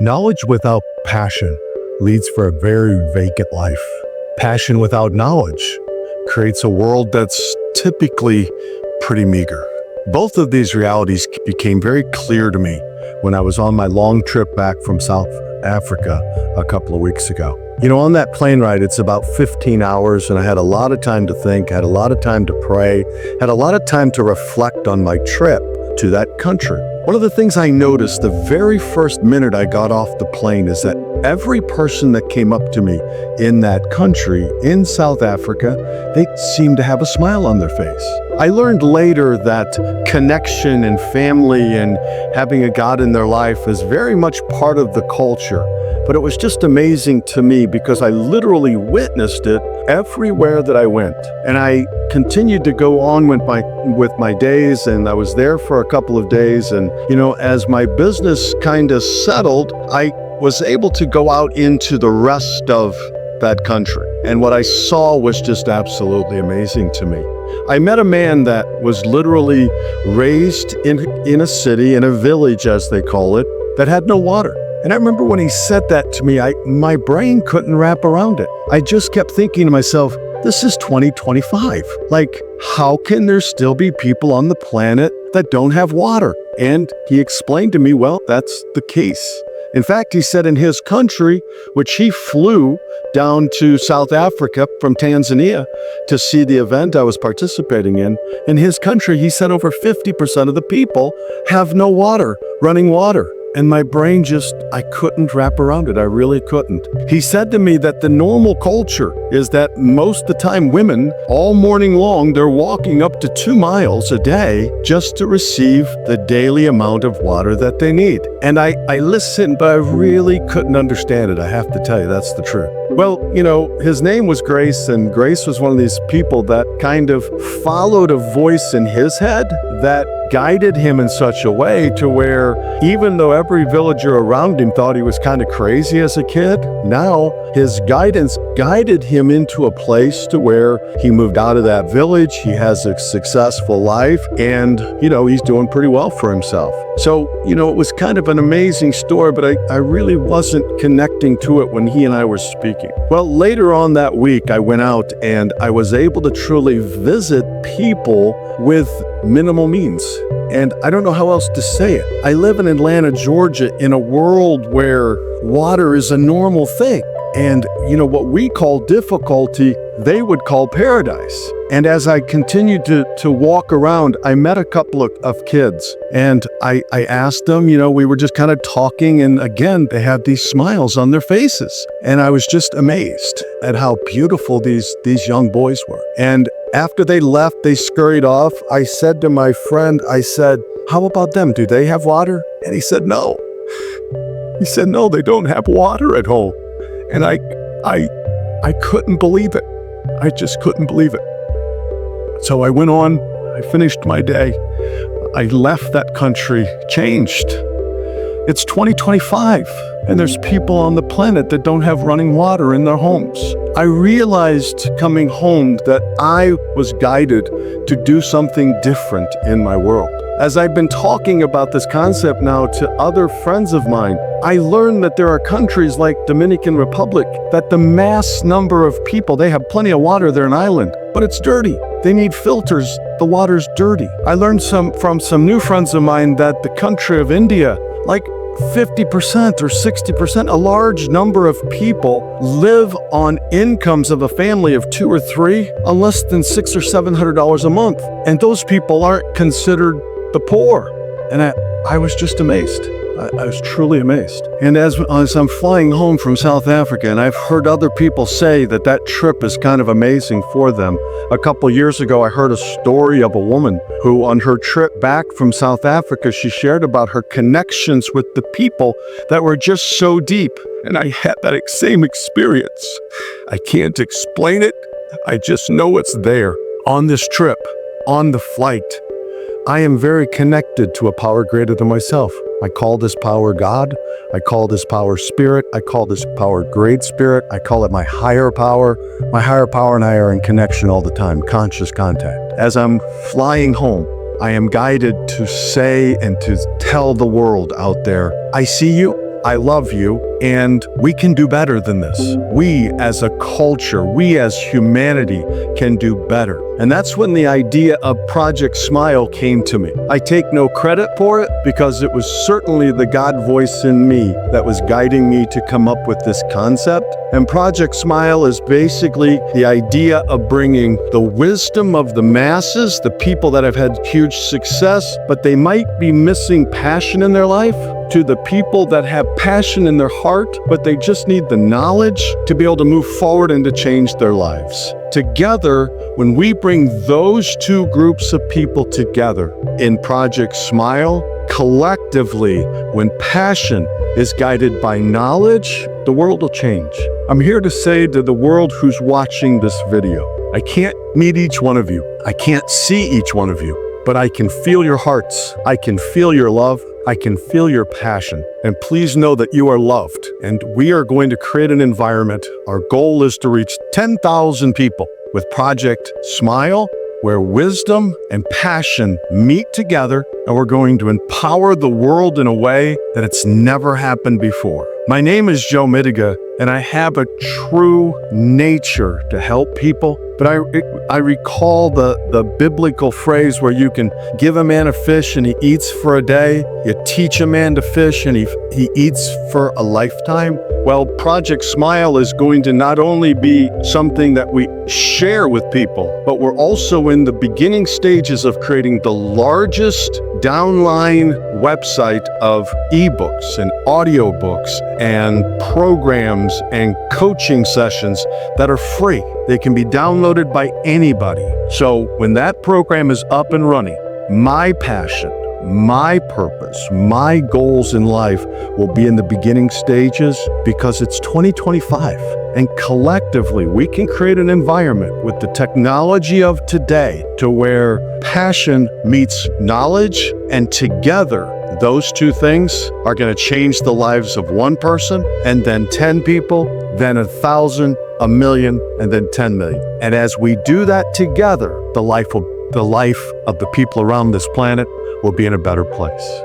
Knowledge without passion leads for a very vacant life. Passion without knowledge creates a world that's typically pretty meager. Both of these realities became very clear to me when I was on my long trip back from South Africa a couple of weeks ago. On that plane ride, it's about 15 hours, and I had a lot of time to think, had a lot of time to pray, had a lot of time to reflect on my trip to that country. One of the things I noticed the very first minute I got off the plane is that every person that came up to me in that country, in South Africa, they seemed to have a smile on their face. I learned later that connection and family and having a God in their life is very much part of the culture. But it was just amazing to me because I literally witnessed it everywhere that I went. And I continued to go on with my days, and I was there for a couple of days. And, as my business kind of settled, I was able to go out into the rest of that country. And what I saw was just absolutely amazing to me. I met a man that was literally raised in a city, in a village, as they call it, that had no water. And I remember when he said that to me, my brain couldn't wrap around it. I just kept thinking to myself, this is 2025. How can there still be people on the planet that don't have water? And he explained to me, well, that's the case. In fact, he said in his country, which he flew down to South Africa from Tanzania to see the event I was participating in his country, he said over 50% of the people have no water, running water. And my brain I couldn't wrap around it. I really couldn't. He said to me that the normal culture is that most of the time women, all morning long, they're walking up to 2 miles a day just to receive the daily amount of water that they need. And I listened, but I really couldn't understand it. I have to tell you, that's the truth. Well, his name was Grace, and Grace was one of these people that kind of followed a voice in his head that guided him in such a way to where even though every villager around him thought he was kind of crazy as a kid, now his guidance guided him into a place to where he moved out of that village. He has a successful life, and he's doing pretty well for himself. So it was kind of an amazing story, but I really wasn't connecting to it when he and I were speaking. Well, later on that week, I went out and I was able to truly visit people with minimal means. And I don't know how else to say it. I live in Atlanta, Georgia, in a world where water is a normal thing. And what we call difficulty, they would call paradise. And as I continued to walk around, I met a couple of kids, and I asked them, we were just kind of talking, and again, they had these smiles on their faces. And I was just amazed at how beautiful these young boys were. And after they left, they scurried off. I said to my friend, how about them? Do they have water? And he said, no. He said, no, they don't have water at home. And I couldn't believe it. I just couldn't believe it. So I went on, I finished my day. I left that country changed. It's 2025, and there's people on the planet that don't have running water in their homes. I realized coming home that I was guided to do something different in my world. As I've been talking about this concept now to other friends of mine, I learned that there are countries like Dominican Republic that the mass number of people, they have plenty of water, they're an island, but it's dirty. They need filters. The water's dirty. I learned from some new friends of mine that the country of India, 50% or 60%, a large number of people live on incomes of a family of 2 or 3 on less than $600 or $700 a month. And those people aren't considered the poor. And I was just amazed. I was truly amazed. And as I'm flying home from South Africa, and I've heard other people say that trip is kind of amazing for them. A couple years ago, I heard a story of a woman who, on her trip back from South Africa, she shared about her connections with the people that were just so deep. And I had that same experience. I can't explain it. I just know it's there on this trip, on the flight. I am very connected to a power greater than myself. I call this power God. I call this power spirit. I call this power great spirit. I call it my higher power. My higher power and I are in connection all the time, conscious contact. As I'm flying home, I am guided to say and to tell the world out there, I see you. I love you, and we can do better than this. We as a culture, we as humanity can do better. And that's when the idea of Project Smile came to me. I take no credit for it because it was certainly the God voice in me that was guiding me to come up with this concept. And Project Smile is basically the idea of bringing the wisdom of the masses, the people that have had huge success, but they might be missing passion in their life, to the people that have passion in their heart, but they just need the knowledge to be able to move forward and to change their lives. Together, when we bring those two groups of people together in Project Smile, collectively, when passion is guided by knowledge, the world will change. I'm here to say to the world who's watching this video, I can't meet each one of you. I can't see each one of you, but I can feel your hearts. I can feel your love. I can feel your passion. And please know that you are loved. And we are going to create an environment. Our goal is to reach 10,000 people with Project Smile, where wisdom and passion meet together, and we're going to empower the world in a way that it's never happened before. My name is Joe Mittiga, and I have a true nature to help people. But I recall the biblical phrase where you can give a man a fish and he eats for a day. You teach a man to fish and he eats for a lifetime. Well, Project Smile is going to not only be something that we share with people, but we're also in the beginning stages of creating the largest downline website of ebooks and audiobooks and programs and coaching sessions that are free. They can be downloaded by anybody. So when that program is up and running, my passion, my purpose, my goals in life will be in the beginning stages because it's 2025. And collectively, we can create an environment with the technology of today to where passion meets knowledge, and together, those two things are going to change the lives of one person, and then 10 people, then 1,000, 1,000,000, and then 10 million. And as we do that together, the life of the people around this planet will be in a better place.